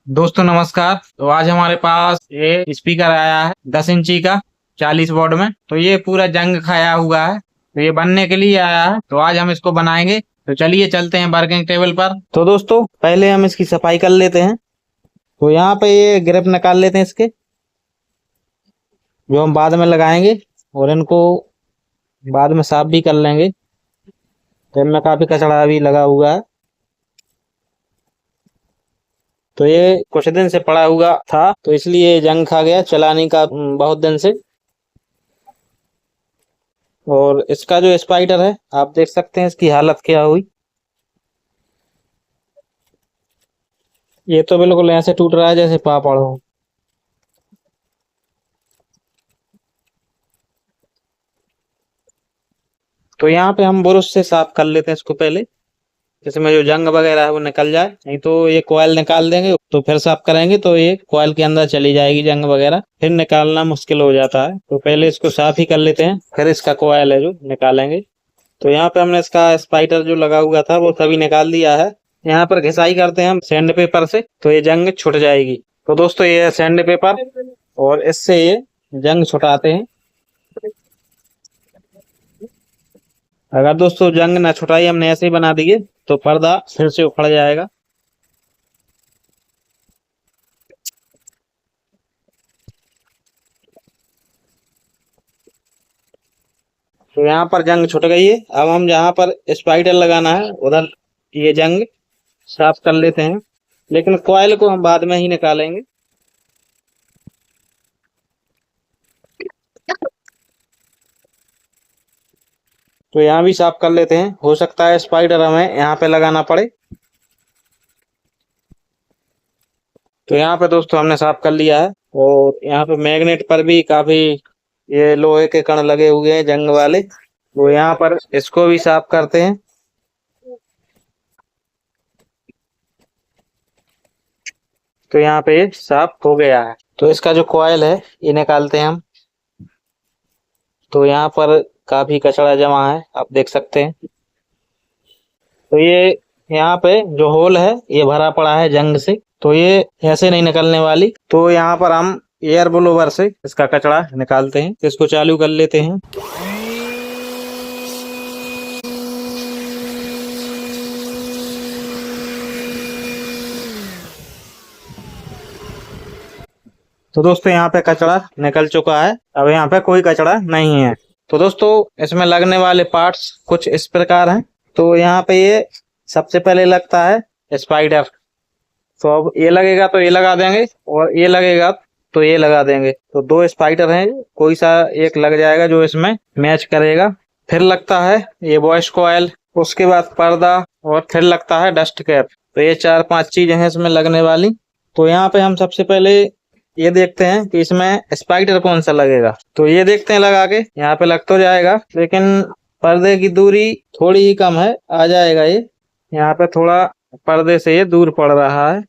दोस्तों नमस्कार। तो आज हमारे पास ये स्पीकर आया है 10 इंची का 40 वॉट में। तो ये पूरा जंग खाया हुआ है, तो ये बनने के लिए आया है। तो आज हम इसको बनाएंगे। तो चलिए चलते हैं वर्किंग टेबल पर। तो दोस्तों पहले हम इसकी सफाई कर लेते हैं। तो यहाँ पे ये ग्रिप निकाल लेते हैं इसके, जो हम बाद में लगाएंगे, और इनको बाद में साफ भी कर लेंगे। तो इनमें काफी कचरा भी लगा हुआ है। तो ये कुछ दिन से पड़ा हुआ था, तो इसलिए जंग खा गया चलाने का बहुत दिन से। और इसका जो स्पाइडर है, आप देख सकते हैं इसकी हालत क्या हुई। ये तो बिल्कुल ऐसे टूट रहा है जैसे पापड़ हो। तो यहाँ पे हम ब्रश से साफ कर लेते हैं इसको पहले, जिसमें जो जंग वगैरह है वो निकल जाए। नहीं तो ये कॉइल निकाल देंगे तो फिर साफ करेंगे तो ये कॉइल के अंदर चली जाएगी जंग वगैरह, फिर निकालना मुश्किल हो जाता है। तो पहले इसको साफ ही कर लेते हैं, फिर इसका कॉइल है जो निकालेंगे। तो यहाँ पे हमने इसका स्पाइडर जो लगा हुआ था वो सभी निकाल दिया है। यहाँ पर घिसाई करते हैं हम सैंड पेपर से, तो ये जंग छुट जाएगी। तो दोस्तों ये है सैंड पेपर, और इससे ये जंग छुटाते हैं। अगर दोस्तों जंग ना छुटाई, हमने ऐसे ही बना दिए, तो पर्दा फिर से उखड़ जाएगा। तो यहाँ पर जंग छुट गई है। अब हम जहाँ पर स्पाइडर लगाना है उधर ये जंग साफ कर लेते हैं, लेकिन कॉइल को हम बाद में ही निकालेंगे। तो यहाँ भी साफ कर लेते हैं, हो सकता है स्पाइडर हमें यहाँ पे लगाना पड़े। तो यहाँ पे दोस्तों हमने साफ कर लिया है, और यहाँ पे मैग्नेट पर भी काफी ये लोहे के कण लगे हुए हैं जंग वाले। तो यहाँ पर इसको भी साफ करते हैं। तो यहाँ पे ये साफ हो गया है। तो इसका जो कॉइल है ये निकालते हैं हम। तो यहाँ पर काफी कचरा जमा है, आप देख सकते हैं। तो ये यहाँ पे जो होल है ये भरा पड़ा है जंग से, तो ये ऐसे नहीं निकलने वाली। तो यहाँ पर हम एयर ब्लोवर से इसका कचरा निकालते हैं। इसको चालू कर लेते हैं। तो दोस्तों यहाँ पे कचरा निकल चुका है, अब यहाँ पे कोई कचरा नहीं है। तो दोस्तों इसमें लगने वाले पार्ट्स कुछ इस प्रकार हैं। तो यहाँ पे ये सबसे पहले लगता है स्पाइडर। तो अब ये लगेगा तो ये लगा देंगे, और ये लगेगा तो ये लगा देंगे। तो दो स्पाइडर हैं, कोई सा एक लग जाएगा जो इसमें मैच करेगा। फिर लगता है ये वॉइस कॉइल, उसके बाद पर्दा, और फिर लगता है डस्ट कैप। तो ये 4-5 चीजें हैं इसमें लगने वाली। तो यहाँ पे हम सबसे पहले ये देखते हैं कि इसमें स्पाइडर कौन सा लगेगा। तो ये देखते हैं लगा के, यहाँ पे लग तो जाएगा, लेकिन पर्दे की दूरी थोड़ी ही कम है, आ जाएगा ये। यहाँ पे थोड़ा पर्दे से ये दूर पड़ रहा है,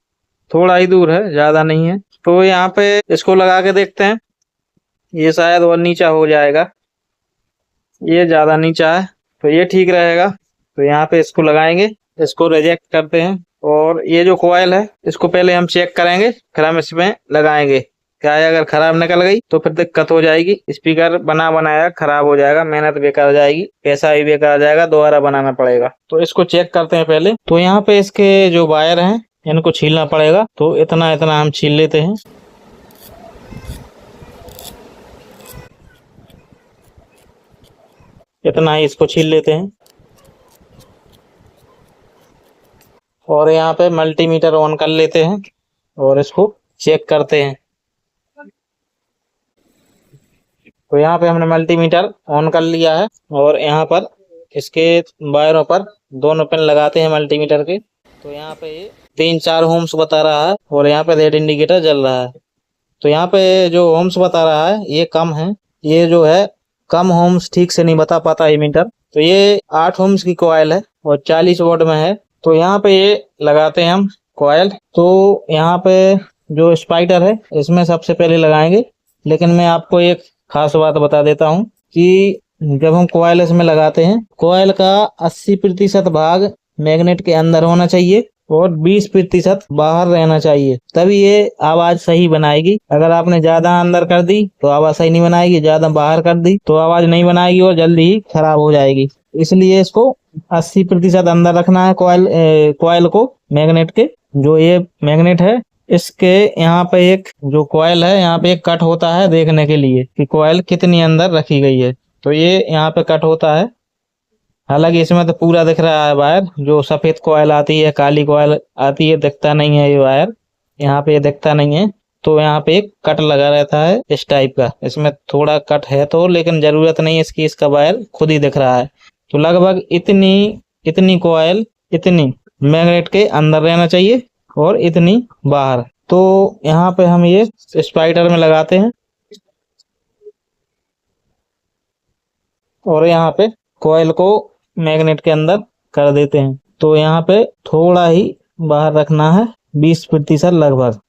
थोड़ा ही दूर है, ज्यादा नहीं है। तो यहाँ पे इसको लगा के देखते हैं, ये शायद और नीचा हो जाएगा, ये ज्यादा नीचा है, तो ये ठीक रहेगा। तो यहाँ पे इसको लगाएंगे, इसको रिजेक्ट करते हैं। और ये जो कॉइल है इसको पहले हम चेक करेंगे, फिर हम इसमें लगाएंगे। क्या है, अगर खराब निकल गई तो फिर दिक्कत हो जाएगी, स्पीकर बना बनाया खराब हो जाएगा, मेहनत बेकार जाएगी, पैसा भी बेकार जाएगा, दोबारा बनाना पड़ेगा। तो इसको चेक करते हैं पहले। तो यहाँ पे इसके जो वायर हैं इनको छीलना पड़ेगा। तो इतना इतना हम छील लेते हैं। इतना ही इसको छील लेते हैं। और यहाँ पे मल्टीमीटर ऑन कर लेते हैं, और इसको चेक करते हैं। तो यहाँ पे हमने मल्टीमीटर ऑन कर लिया है, और यहाँ पर इसके वायरों पर दोनों पिन लगाते हैं मल्टीमीटर के। तो यहाँ पे 3-4 ओम्स बता रहा है, और यहाँ पे रेड इंडिकेटर जल रहा है। तो यहाँ पे जो ओम्स बता रहा है ये कम है, ये जो है कम ओम्स ठीक से नहीं बता पाता ये मीटर। तो ये 8 ओम्स की कॉइल है और 40 वॉट में है। तो यहाँ पे ये लगाते हैं हम कॉइल। तो यहाँ पे जो स्पाइडर है इसमें सबसे पहले लगाएंगे, लेकिन मैं आपको एक खास बात बता देता हूँ कि जब हम कॉइल इसमें लगाते हैं, कॉइल का 80% भाग मैग्नेट के अंदर होना चाहिए, और 20% बाहर रहना चाहिए, तभी ये आवाज सही बनाएगी। अगर आपने ज्यादा अंदर कर दी तो आवाज सही नहीं बनाएगी, ज्यादा बाहर कर दी तो आवाज नहीं बनाएगी और जल्दी ही खराब हो जाएगी। इसलिए इसको 80% अंदर रखना है कॉइल को, मैग्नेट के। जो ये मैग्नेट है, इसके यहाँ पे एक जो कॉइल है, यहाँ पे एक कट होता है देखने के लिए कि कॉइल कितनी अंदर रखी गई है। तो ये यहाँ पे कट होता है। हालांकि इसमें तो पूरा दिख रहा है वायर, जो सफेद कॉइल आती है, काली कॉइल आती है, दिखता नहीं है ये वायर, यहाँ पे ये दिखता नहीं है। तो यहाँ पे एक कट लगा रहता है इस टाइप का। इसमें थोड़ा कट है तो, लेकिन जरूरत नहीं है इसकी, इसका वायर खुद ही दिख रहा है। तो लगभग इतनी इतनी कॉइल, इतनी मैग्नेट के अंदर रहना चाहिए और इतनी बाहर। तो यहाँ पे हम ये स्पाइडर में लगाते हैं और यहाँ पे कॉइल को मैग्नेट के अंदर कर देते हैं। तो यहाँ पे थोड़ा ही बाहर रखना है, 20% लगभग,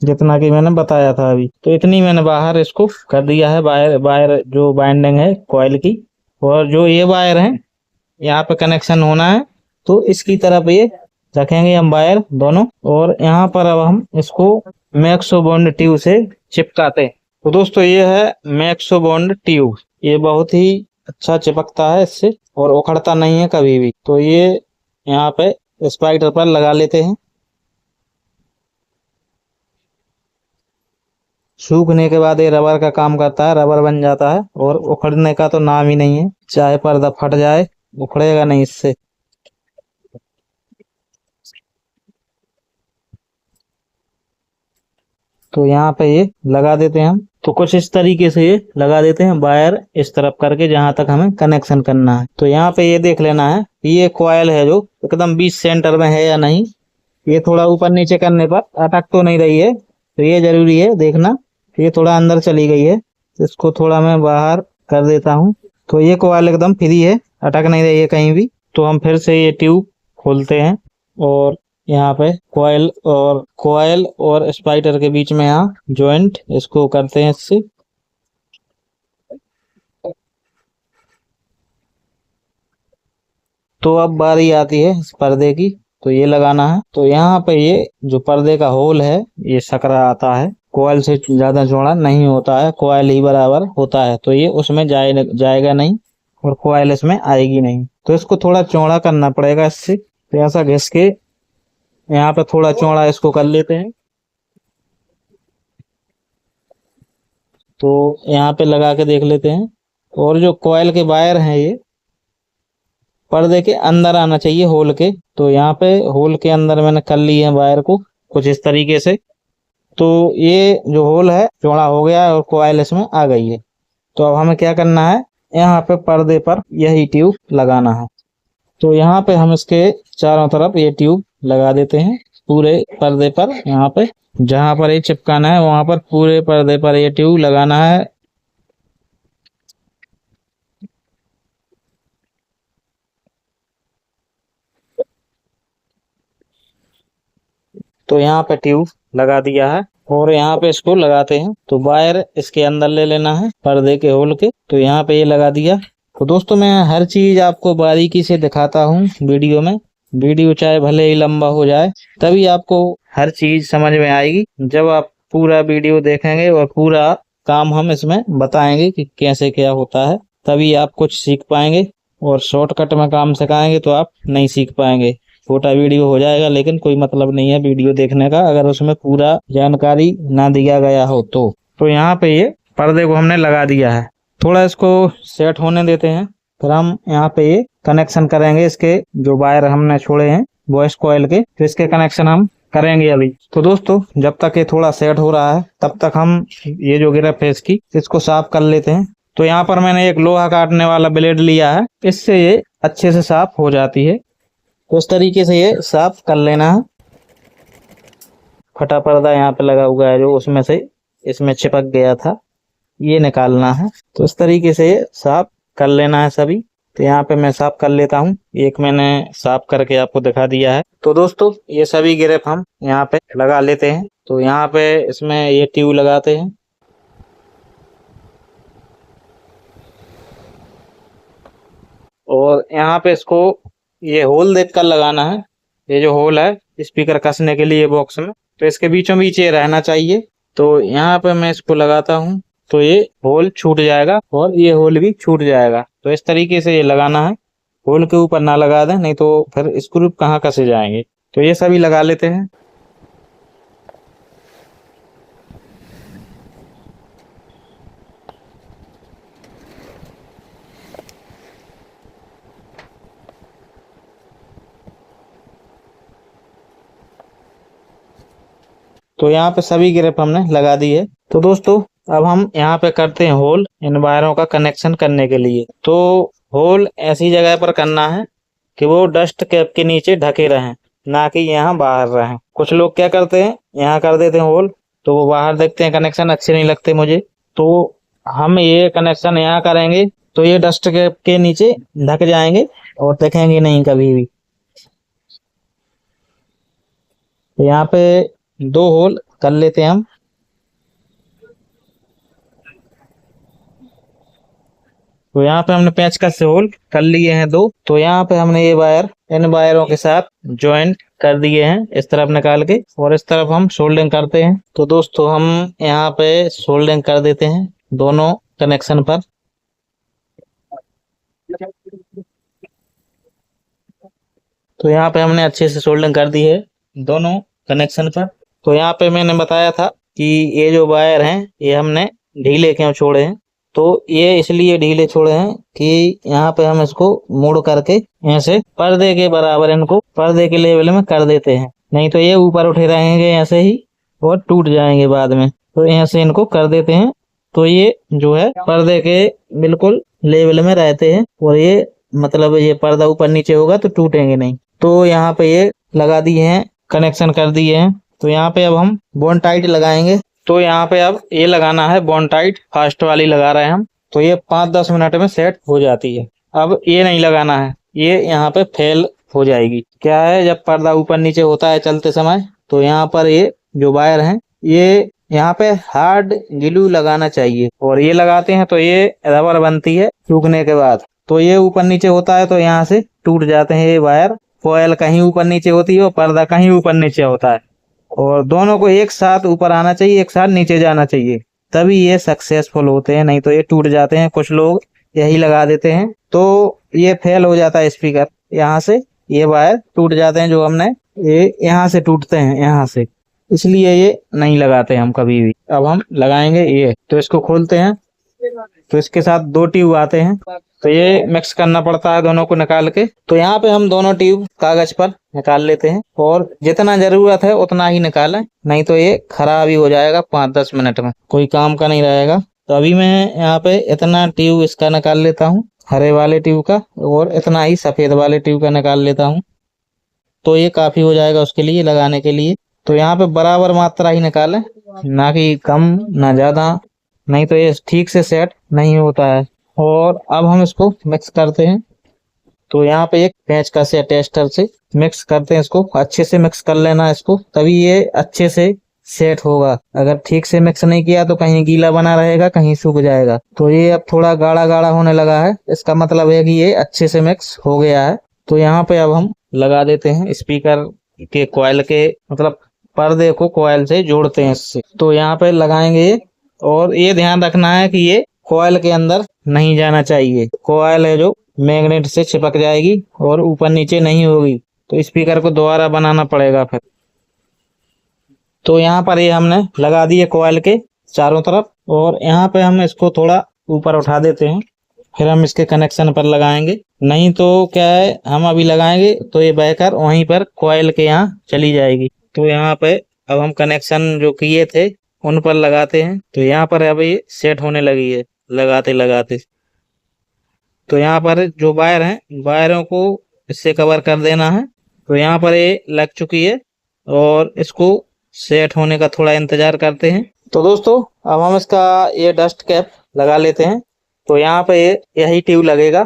जितना कि मैंने बताया था अभी। तो इतनी मैंने बाहर इसको कर दिया है, वायर वायर जो बाइंडिंग है कॉइल की। और जो ये वायर है, यहाँ पे कनेक्शन होना है, तो इसकी तरफ ये रखेंगे हम वायर दोनों। और यहाँ पर अब हम इसको मैक्सो बॉन्ड ट्यूब से चिपकाते हैं। तो दोस्तों ये है मैक्सो बॉन्ड ट्यूब, ये बहुत ही अच्छा चिपकता है इससे और उखड़ता नहीं है कभी भी। तो ये यहाँ पे स्पाइडर पर लगा लेते हैं। सूखने के बाद ये रबर का काम करता है, रबर बन जाता है और उखड़ने का तो नाम ही नहीं है। चाहे पर्दा फट जाए, उखड़ेगा नहीं इससे। तो यहाँ पे ये लगा देते हैं हम। तो कुछ इस तरीके से ये लगा देते हैं वायर इस तरफ करके, जहां तक हमें कनेक्शन करना है। तो यहाँ पे ये देख लेना है ये कॉइल है जो एकदम 20 सेंटर में है या नहीं। ये थोड़ा ऊपर नीचे करने पर अटक तो नहीं रही है, तो ये जरूरी है देखना। ये थोड़ा अंदर चली गई है, इसको थोड़ा मैं बाहर कर देता हूँ। तो ये कॉइल एकदम फ्री है, अटक नहीं रही है कहीं भी। तो हम फिर से ये ट्यूब खोलते हैं और यहाँ पे कॉइल और स्पाइडर के बीच में यहाँ जॉइंट इसको करते हैं इससे। तो अब बारी आती है इस पर्दे की, तो ये लगाना है। तो यहाँ पे ये जो पर्दे का होल है, ये सकरा आता है, कॉइल से ज्यादा चौड़ा नहीं होता है, कॉइल ही बराबर होता है। तो ये उसमें जाएगा नहीं और कॉइल इसमें आएगी नहीं। तो इसको थोड़ा चौड़ा करना पड़ेगा इससे। तो ऐसा घिस के यहाँ पे थोड़ा चौड़ा इसको कर लेते हैं। तो यहाँ पे लगा के देख लेते हैं। और जो कॉइल के वायर हैं, ये पर्दे के अंदर आना चाहिए होल के। तो यहाँ पे होल के अंदर मैंने कर ली है वायर को कुछ इस तरीके से। तो ये जो होल है चौड़ा हो गया है और कॉइल इसमें आ गई है। तो अब हमें क्या करना है, यहाँ पे पर्दे पर यही ट्यूब लगाना है। तो यहाँ पे हम इसके चारों तरफ ये ट्यूब लगा देते हैं पूरे पर्दे पर। यहाँ पे जहां पर ये चिपकाना है वहां पर पूरे पर्दे पर ये ट्यूब लगाना है। तो यहाँ पे ट्यूब लगा दिया है और यहाँ पे इसको लगाते हैं। तो वायर इसके अंदर ले लेना है पर्दे के होल के। तो यहाँ पे ये लगा दिया। तो दोस्तों मैं हर चीज आपको बारीकी से दिखाता हूँ वीडियो में। वीडियो चाहे भले ही लंबा हो जाए, तभी आपको हर चीज समझ में आएगी जब आप पूरा वीडियो देखेंगे और पूरा काम हम इसमें बताएंगे कि कैसे क्या होता है, तभी आप कुछ सीख पाएंगे। और शॉर्टकट में काम सिखाएंगे तो आप नहीं सीख पाएंगे। छोटा वीडियो हो जाएगा, लेकिन कोई मतलब नहीं है वीडियो देखने का अगर उसमें पूरा जानकारी ना दिया गया हो तो यहाँ पे ये पर्दे को हमने लगा दिया है। थोड़ा इसको सेट होने देते हैं, फिर हम यहाँ पे ये कनेक्शन करेंगे। इसके जो वायर हमने छोड़े हैं वॉइस कॉइल के, तो इसके कनेक्शन हम करेंगे अभी। तो दोस्तों जब तक ये थोड़ा सेट हो रहा है तब तक हम ये जो गिरफ्ट है इसकी, इसको साफ कर लेते हैं। तो यहाँ पर मैंने एक लोहा काटने वाला ब्लेड लिया है, इससे ये अच्छे से साफ हो जाती है। तो इस तरीके से ये साफ कर लेना है। फटा पर्दा यहाँ पे लगा हुआ है जो उसमें से इसमें चिपक गया था, ये निकालना है। तो इस तरीके से ये साफ कर लेना है सभी। तो यहाँ पे मैं साफ कर लेता हूँ, एक मैंने साफ करके आपको दिखा दिया है। तो दोस्तों ये सभी गिरफ्ट हम यहाँ पे लगा लेते हैं। तो यहाँ पे इसमें ये ट्यूब लगाते हैं और यहाँ पे इसको ये होल देख कर लगाना है। ये जो होल है स्पीकर कसने के लिए बॉक्स में। तो इसके बीचों बीच ये रहना चाहिए। तो यहाँ पे मैं इसको लगाता हूँ तो ये होल छूट जाएगा और ये होल भी छूट जाएगा। तो इस तरीके से ये लगाना है, होल के ऊपर ना लगा दें, नहीं तो फिर स्क्रू कहाँ कसे जाएंगे। तो ये सभी लगा लेते हैं। तो यहाँ पे सभी ग्रिप हमने लगा दी है। तो दोस्तों अब हम यहाँ पे करते हैं होल इन वायरों का कनेक्शन करने के लिए। तो होल ऐसी जगह पर करना है कि वो डस्ट कैप के नीचे ढके रहें, ना कि यहाँ बाहर रहें। कुछ लोग क्या करते हैं, यहाँ कर देते हैं होल, तो वो बाहर देखते हैं कनेक्शन अच्छे नहीं लगते मुझे। तो हम ये कनेक्शन यहाँ करेंगे तो ये डस्ट कैप के नीचे ढक जाएंगे और देखेंगे नहीं कभी भी। तो यहाँ पे 2 होल कर लेते हैं हम। तो यहाँ पे हमने पेंचकस से होल कर लिए हैं 2। तो यहाँ पे हमने ये वायर इन वायरों के साथ ज्वाइंट कर दिए हैं इस तरफ निकाल के, और इस तरफ हम सोल्डरिंग करते हैं। तो दोस्तों हम यहाँ पे सोल्डरिंग कर देते हैं दोनों कनेक्शन पर। तो यहाँ पे हमने अच्छे से सोल्डरिंग कर दी है दोनों कनेक्शन पर। तो यहाँ पे मैंने बताया था कि ये जो वायर हैं ये हमने ढीले क्यों छोड़े हैं। तो ये इसलिए ढीले छोड़े हैं कि यहाँ पे हम इसको मोड़ करके ऐसे पर्दे के बराबर इनको पर्दे के लेवल में कर देते हैं, नहीं तो ये ऊपर उठे रहेंगे ऐसे ही और टूट जाएंगे बाद में। तो ऐसे इनको कर देते हैं तो ये जो है पर्दे के बिल्कुल लेवल में रहते हैं, और ये मतलब ये पर्दा ऊपर नीचे होगा तो टूटेंगे नहीं। तो यहाँ पे ये लगा दिए हैं, कनेक्शन कर दिए हैं। तो यहाँ पे अब हम बॉन्ड टाइट लगाएंगे। तो यहाँ पे अब ये लगाना है बॉन्ड टाइट, फास्ट वाली लगा रहे हैं हम। तो ये 5-10 मिनट में सेट हो जाती है। अब ये नहीं लगाना है, ये यहाँ पे फेल हो जाएगी। क्या है, जब पर्दा ऊपर नीचे होता है चलते समय, तो यहाँ पर ये जो वायर है ये यहाँ पे हार्ड ग्लू लगाना चाहिए, और ये लगाते हैं तो ये रबर बनती है सूखने के बाद। तो ये ऊपर नीचे होता है तो यहाँ से टूट जाते हैं ये वायर। कॉइल कहीं ऊपर नीचे होती है और पर्दा कहीं ऊपर नीचे होता है, और दोनों को एक साथ ऊपर आना चाहिए, एक साथ नीचे जाना चाहिए, तभी ये सक्सेसफुल होते हैं, नहीं तो ये टूट जाते हैं। कुछ लोग यही लगा देते हैं तो ये फेल हो जाता है स्पीकर। यहाँ से ये वायर टूट जाते हैं, जो हमने ये यहाँ से टूटते हैं यहाँ से, इसलिए ये नहीं लगाते हम कभी भी। अब हम लगाएंगे ये। तो इसको खोलते हैं तो इसके साथ 2 ट्यूब आते हैं, तो ये मिक्स करना पड़ता है दोनों को निकाल के। तो यहाँ पे हम दोनों ट्यूब कागज पर निकाल लेते हैं, और जितना जरूरत है उतना ही निकालें, नहीं तो ये खराब ही हो जाएगा 5-10 मिनट में, कोई काम का नहीं रहेगा। तो अभी मैं यहाँ पे इतना ट्यूब इसका निकाल लेता हूँ, हरे वाले ट्यूब का, और इतना ही सफेद वाले ट्यूब का निकाल लेता हूँ। तो ये काफी हो जाएगा उसके लिए लगाने के लिए। तो यहाँ पे बराबर मात्रा ही निकालें, ना कि कम ना ज्यादा, नहीं तो ये ठीक से सेट नहीं होता है। और अब हम इसको मिक्स करते हैं। तो यहाँ पे एक पेंचकस या टेस्टर से मिक्स करते हैं, इसको अच्छे से मिक्स कर लेना है इसको, तभी ये अच्छे से सेट होगा। अगर ठीक से मिक्स नहीं किया तो कहीं गीला बना रहेगा, कहीं सूख जाएगा। तो ये अब थोड़ा गाढ़ा गाढ़ा होने लगा है, इसका मतलब है कि ये अच्छे से मिक्स हो गया है। तो यहाँ पे अब हम लगा देते हैं स्पीकर के कॉइल के, मतलब पर्दे को कॉइल से जोड़ते हैं इससे। तो यहाँ पे लगाएंगे ये, और ये ध्यान रखना है कि ये कॉइल के अंदर नहीं जाना चाहिए। कॉइल है जो मैग्नेट से चिपक जाएगी और ऊपर नीचे नहीं होगी, तो स्पीकर को दोबारा बनाना पड़ेगा फिर। तो यहाँ पर ये हमने लगा दिए कॉइल के चारों तरफ, और यहाँ पे हम इसको थोड़ा ऊपर उठा देते हैं, फिर हम इसके कनेक्शन पर लगाएंगे। नहीं तो क्या है, हम अभी लगाएंगे तो ये बहकर वहीं पर कॉइल के यहाँ चली जाएगी। तो यहाँ पे अब हम कनेक्शन जो किए थे उन पर लगाते हैं। तो यहाँ पर अब ये सेट होने लगी है लगाते लगाते। तो यहाँ पर जो वायर हैं, वायरों को इससे कवर कर देना है। तो यहाँ पर ये लग चुकी है, और इसको सेट होने का थोड़ा इंतजार करते हैं। तो दोस्तों अब हम इसका ये डस्ट कैप लगा लेते हैं। तो यहाँ पे यही ट्यूब लगेगा।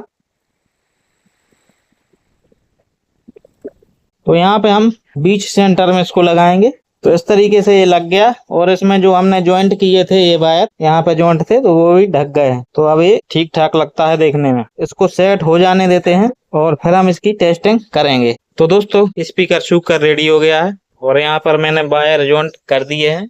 तो यहाँ पे हम बीच सेंटर में इसको लगाएंगे। तो इस तरीके से ये लग गया, और इसमें जो हमने ज्वाइंट किए थे ये वायर यहाँ पे ज्वाइंट थे तो वो भी ढक गए हैं। तो अब ये ठीक ठाक लगता है देखने में। इसको सेट हो जाने देते हैं और फिर हम इसकी टेस्टिंग करेंगे। तो दोस्तों स्पीकर सूख कर रेडी हो गया है और यहाँ पर मैंने वायर जॉइंट कर दिए हैं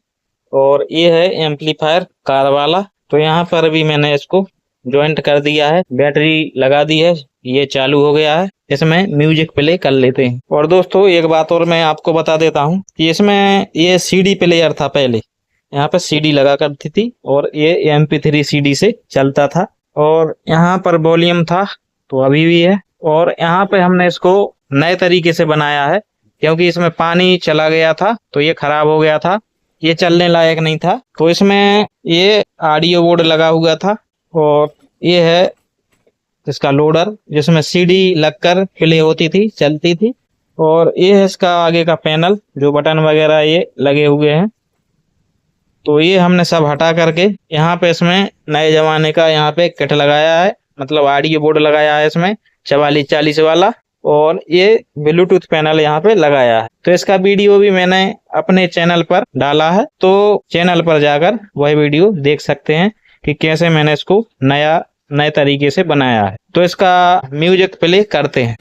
और ये है एम्पलीफायर कार वाला। तो यहाँ पर भी मैंने इसको जॉइंट कर दिया है, बैटरी लगा दी है, ये चालू हो गया है। इसमें म्यूजिक प्ले कर लेते हैं। और दोस्तों एक बात और मैं आपको बता देता हूँ कि इसमें ये सीडी प्लेयर था पहले, यहाँ पे सीडी लगा करती थी और ये MP3 सीडी से चलता था। और यहाँ पर वॉल्यूम था तो अभी भी है। और यहाँ पे हमने इसको नए तरीके से बनाया है क्योंकि इसमें पानी चला गया था तो ये खराब हो गया था, ये चलने लायक नहीं था। तो इसमें ये ऑडियो बोर्ड लगा हुआ था और ये है इसका लोडर जिसमें सीडी लगकर प्ले होती थी, चलती थी। और ये है इसका आगे का पैनल, जो बटन वगैरह ये लगे हुए हैं। तो ये हमने सब हटा करके यहाँ पे इसमें नए जमाने का यहाँ पे किट लगाया है, मतलब ऑडियो बोर्ड लगाया है इसमें 4440 वाला। और ये ब्लूटूथ पैनल यहाँ पे लगाया है। तो इसका वीडियो भी मैंने अपने चैनल पर डाला है, तो चैनल पर जाकर वह वीडियो देख सकते हैं कि कैसे मैंने इसको नए तरीके से बनाया है। तो इसका म्यूजिक प्ले करते हैं।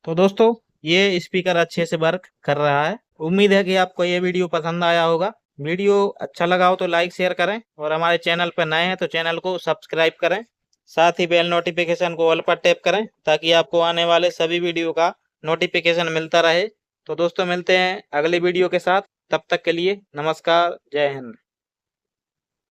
तो दोस्तों ये स्पीकर अच्छे से वर्क कर रहा है। उम्मीद है कि आपको ये वीडियो पसंद आया होगा। वीडियो अच्छा लगा हो तो लाइक शेयर करें और हमारे चैनल पर नए हैं तो चैनल को सब्सक्राइब करें। साथ ही बेल नोटिफिकेशन को ऑल पर टैप करें ताकि आपको आने वाले सभी वीडियो का नोटिफिकेशन मिलता रहे। तो दोस्तों मिलते हैं अगले वीडियो के साथ, तब तक के लिए नमस्कार, जय हिंद।